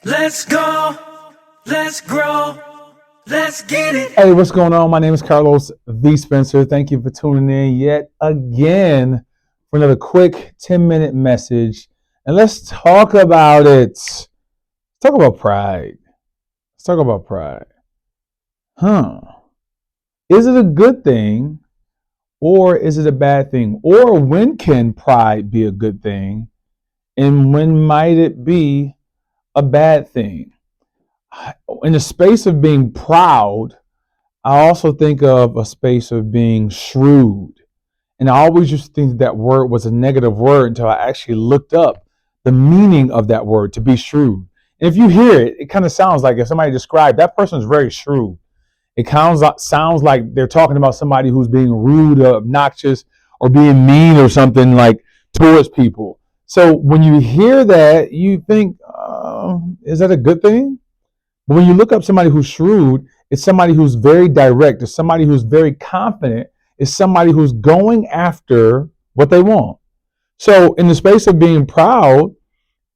Let's go, let's grow, let's get it. Hey, what's going on? My name is Carlos V. Spencer. Thank you for tuning in yet again for another quick 10-minute message. And let's talk about it. Let's talk about pride. Let's talk about pride. Is it a good thing or is it a bad thing? Or when can pride be a good thing? And when might it be a bad thing? In the space of being proud, I also think of a space of being shrewd. And I always used to think that word was a negative word until I actually looked up the meaning of that word, to be shrewd. And if you hear it, it kind of sounds like if somebody described that person is very shrewd. It sounds like they're talking about somebody who's being rude or obnoxious or being mean or something like towards people. So when you hear that, you think, is that a good thing? But when you look up somebody who's shrewd, it's somebody who's very direct. It's somebody who's very confident. It's somebody who's going after what they want. So in the space of being proud,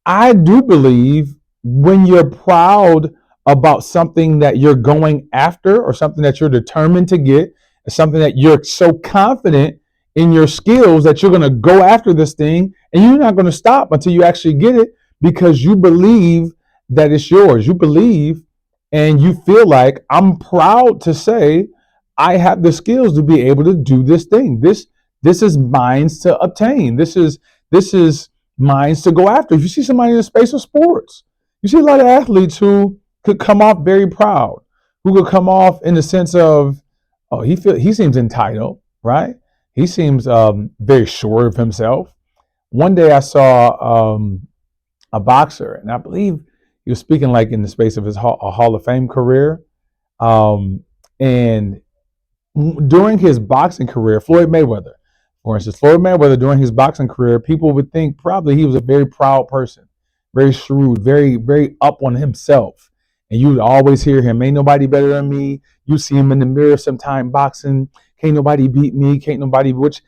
I do believe when you're proud about something that you're going after or something that you're determined to get, something that you're so confident in your skills that you're going to go after this thing and you're not going to stop until you actually get it because you believe that it's yours. You believe and you feel like, I'm proud to say I have the skills to be able to do this thing. This is mine to obtain. This is mine to go after. If you see somebody in the space of sports, you see a lot of athletes who could come off very proud, who could come off in the sense of, oh, he seems entitled, right? He seems very sure of himself. One day I saw a boxer, and I believe he was speaking like in the space of his Hall of Fame career. And during his boxing career, Floyd Mayweather, for instance, during his boxing career, people would think probably he was a very proud person, very shrewd, very, very up on himself. And you would always hear him, ain't nobody better than me. You see him in the mirror sometime boxing, can't nobody beat me, can't nobody, which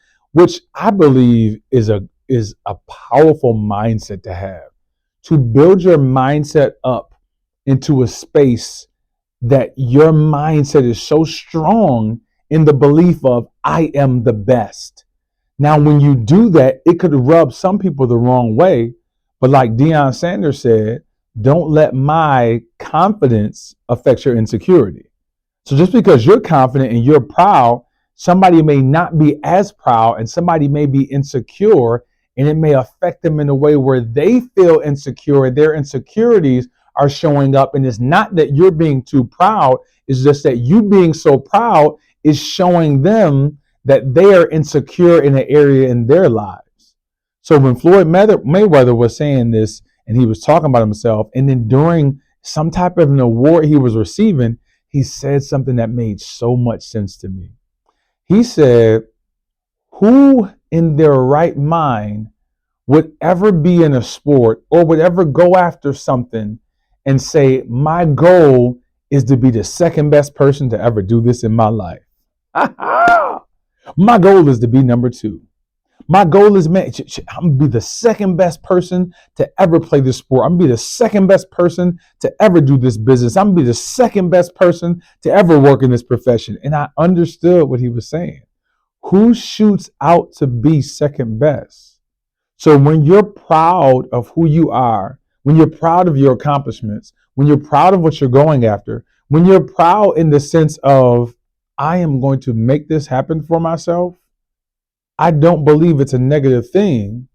I believe is a powerful mindset to have. To build your mindset up into a space that your mindset is so strong in the belief of, I am the best. Now, when you do that, it could rub some people the wrong way. But like Deion Sanders said, don't let my confidence affect your insecurity. So just because you're confident and you're proud, somebody may not be as proud and somebody may be insecure, and it may affect them in a way where they feel insecure and their insecurities are showing up. And it's not that you're being too proud. It's just that you being so proud is showing them that they are insecure in an area in their lives. So when Floyd Mayweather was saying this and he was talking about himself, and then during some type of an award he was receiving, he said something that made so much sense to me. He said, who in their right mind would ever be in a sport or would ever go after something and say, my goal is to be the second best person to ever do this in my life. My goal is to be number 2. My goal is, man, I'm going to be the second best person to ever play this sport. I'm going to be the second best person to ever do this business. I'm going to be the second best person to ever work in this profession. And I understood what he was saying. Who shoots out to be second best? So when you're proud of who you are, when you're proud of your accomplishments, when you're proud of what you're going after, when you're proud in the sense of, I am going to make this happen for myself, I don't believe it's a negative thing,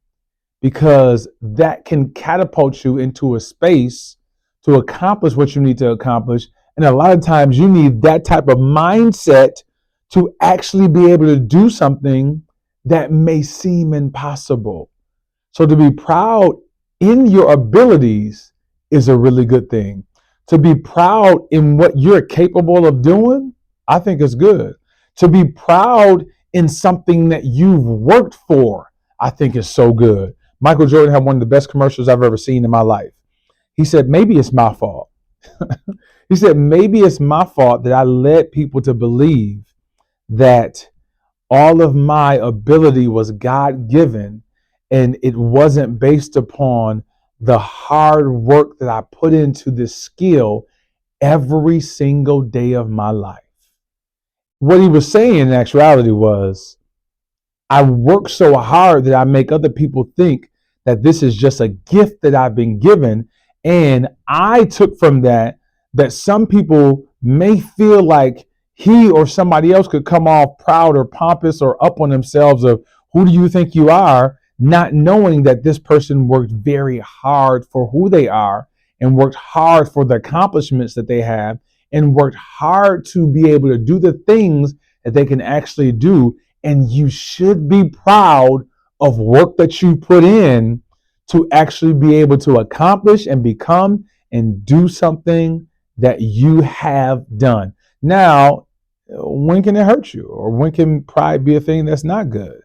because that can catapult you into a space to accomplish what you need to accomplish. And a lot of times you need that type of mindset to actually be able to do something that may seem impossible. So to be proud in your abilities is a really good thing. To be proud in what you're capable of doing, I think is good. To be proud in something that you've worked for, I think is so good. Michael Jordan had one of the best commercials I've ever seen in my life. He said, maybe it's my fault. He said, maybe it's my fault that I led people to believe that all of my ability was God-given and it wasn't based upon the hard work that I put into this skill every single day of my life. What he was saying in actuality was, I work so hard that I make other people think that this is just a gift that I've been given. And I took from that some people may feel like he or somebody else could come off proud or pompous or up on themselves of, who do you think you are? Not knowing that this person worked very hard for who they are and worked hard for the accomplishments that they have and worked hard to be able to do the things that they can actually do. And you should be proud of work that you put in to actually be able to accomplish and become and do something that you have done. Now, when can it hurt you, or when can pride be a thing that's not good?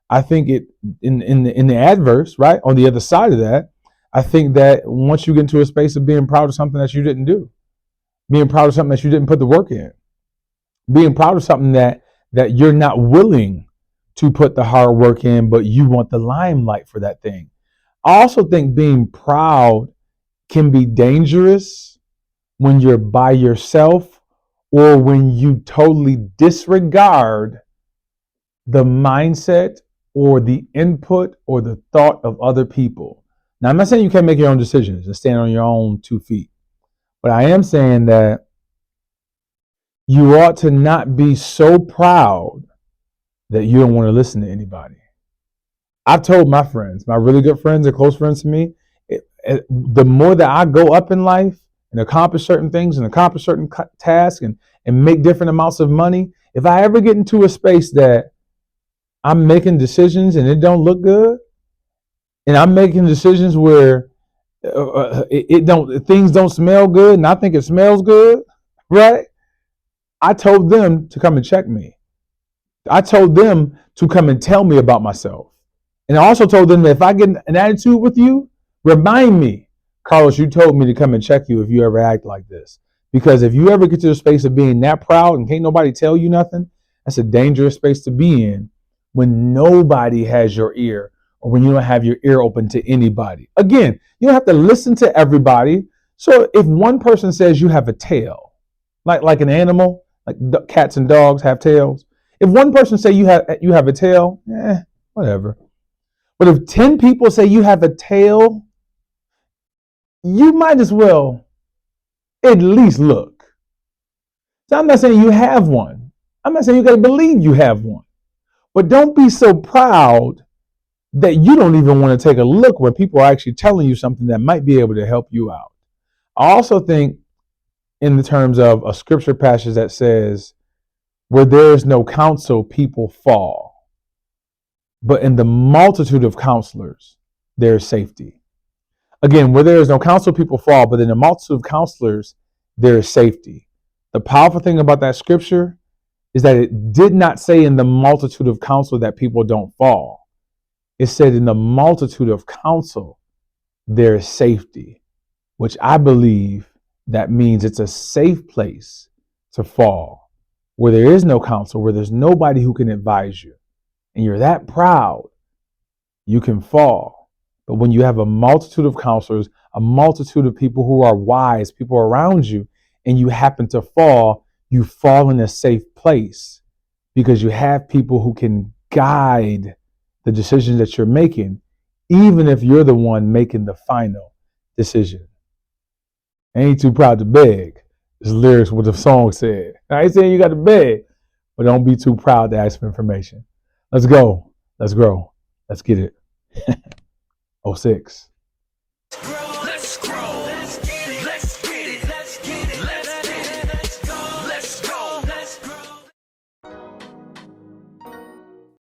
I think it in the adverse, right? On the other side of that, I think that once you get into a space of being proud of something that you didn't do, being proud of something that you didn't put the work in, being proud of something that you're not willing to put the hard work in, but you want the limelight for that thing. I also think being proud can be dangerous when you're by yourself, or when you totally disregard the mindset or the input or the thought of other people. Now, I'm not saying you can't make your own decisions and stand on your own 2 feet, but I am saying that you ought to not be so proud that you don't want to listen to anybody. I've told my friends, my really good friends and close friends to me, the more that I go up in life and accomplish certain things and accomplish certain tasks and make different amounts of money, if I ever get into a space that I'm making decisions and it don't look good, and I'm making decisions where things don't smell good, and I think it smells good, right? I told them to come and check me. I told them to come and tell me about myself. And I also told them that if I get an attitude with you, remind me, Carlos, you told me to come and check you if you ever act like this. Because if you ever get to the space of being that proud and can't nobody tell you nothing, that's a dangerous space to be in when nobody has your ear, or when you don't have your ear open to anybody. Again, you don't have to listen to everybody. So if one person says you have a tail, like an animal, like cats and dogs have tails. If one person say you have a tail, whatever. But if 10 people say you have a tail, you might as well at least look. So I'm not saying you have one. I'm not saying you got to believe you have one. But don't be so proud that you don't even want to take a look where people are actually telling you something that might be able to help you out. I also think in the terms of a scripture passage that says, where there is no counsel, people fall. But in the multitude of counselors, there is safety. Again, where there is no counsel, people fall. But in the multitude of counselors, there is safety. The powerful thing about that scripture is that it did not say in the multitude of counsel that people don't fall. It said in the multitude of counsel, there is safety, which I believe that means it's a safe place to fall, where there is no counsel, where there's nobody who can advise you, and you're that proud, you can fall. But when you have a multitude of counselors, a multitude of people who are wise, people around you, and you happen to fall, you fall in a safe place because you have people who can guide the decisions that you're making, even if you're the one making the final decision. I ain't too proud to beg. This lyrics what the song said. I ain't saying you got to beg, but don't be too proud to ask for information. Let's go. Let's grow. Let's get it. 06.